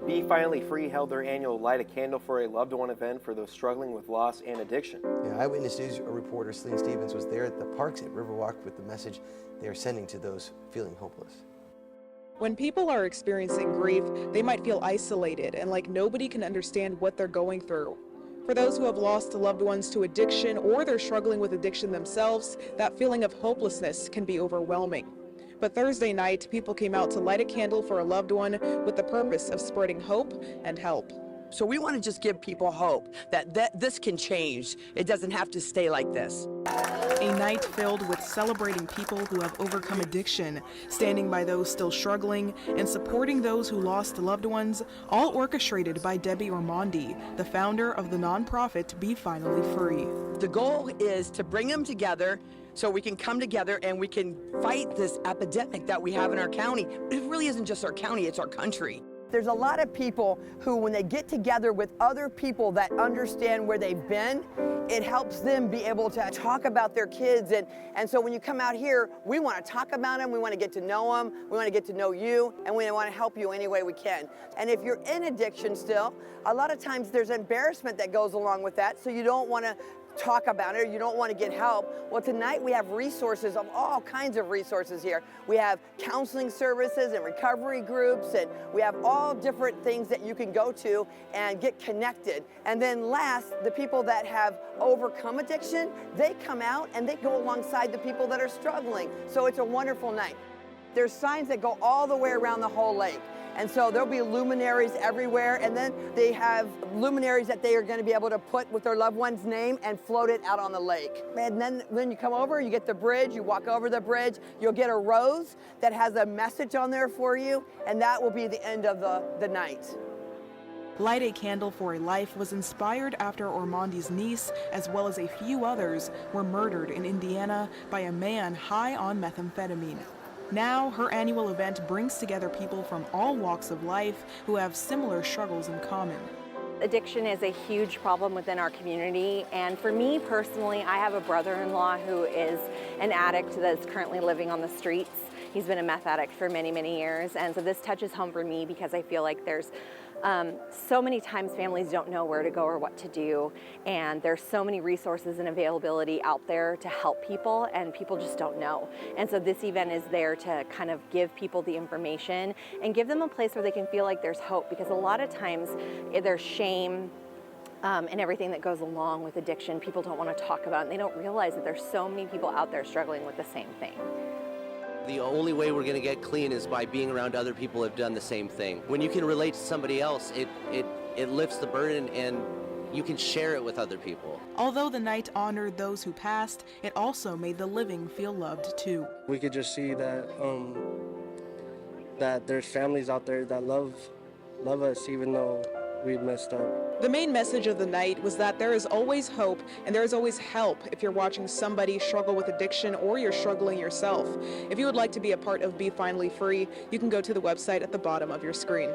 Be Finally Free held their annual Light a Candle for a Loved One event for those struggling with loss and addiction. Yeah, Eyewitness News reporter Celine Stevens was there at the parks at Riverwalk with the message they are sending to those feeling hopeless. When people are experiencing grief, they might feel isolated and like nobody can understand what they're going through. For those who have lost loved ones to addiction or they're struggling with addiction themselves, that feeling of hopelessness can be overwhelming. But Thursday night, people came out to light a candle for a loved one with the purpose of spreading hope and help. So we want to just give people hope that this can change. It doesn't have to stay like this. A night filled with celebrating people who have overcome addiction, standing by those still struggling, and supporting those who lost loved ones, all orchestrated by Debbie Ormonde, the founder of the nonprofit Be Finally Free. The goal is to bring them together so we can come together and we can fight this epidemic that we have in our county. It really isn't just our county, it's our country. There's a lot of people who, when they get together with other people that understand where they've been, it helps them be able to talk about their kids. And so when you come out here, we want to talk about them, we want to get to know them, we want to get to know you, and we want to help you any way we can. And if you're in addiction still, a lot of times there's embarrassment that goes along with that, so you don't want to talk about it, or you don't want to get help. Well, tonight we have resources of all kinds of resources here. We have counseling services and recovery groups, and we have all different things that you can go to and get connected. And then last, the people that have overcome addiction, they come out and they go alongside the people that are struggling. So it's a wonderful night. There's signs that go all the way around the whole lake. And so there'll be luminaries everywhere, and then they have luminaries that they are going to be able to put with their loved one's name and float it out on the lake. And then when you come over, you get the bridge, you walk over the bridge, you'll get a rose that has a message on there for you, and that will be the end of the night. Light a Candle for a Life was inspired after Ormonde's niece, as well as a few others, were murdered in Indiana by a man high on methamphetamine. Now, her annual event brings together people from all walks of life who have similar struggles in common. Addiction is a huge problem within our community, and for me personally, I have a brother-in-law who is an addict that is currently living on the streets. He's been a meth addict for many, many years, and so this touches home for me because I feel like there's so many times families don't know where to go or what to do, and there's so many resources and availability out there to help people, and people just don't know. And so this event is there to kind of give people the information and give them a place where they can feel like there's hope, because a lot of times there's shame and everything that goes along with addiction. People don't want to talk about it, and they don't realize that there's so many people out there struggling with the same thing. The only way we're going to get clean is by being around other people who have done the same thing. When you can relate to somebody else, it lifts the burden and you can share it with other people. Although the night honored those who passed, it also made the living feel loved too. We could just see that that there's families out there that love us even though we messed up. The main message of the night was that there is always hope and there is always help if you're watching somebody struggle with addiction or you're struggling yourself. If you would like to be a part of Be Finally Free, you can go to the website at the bottom of your screen.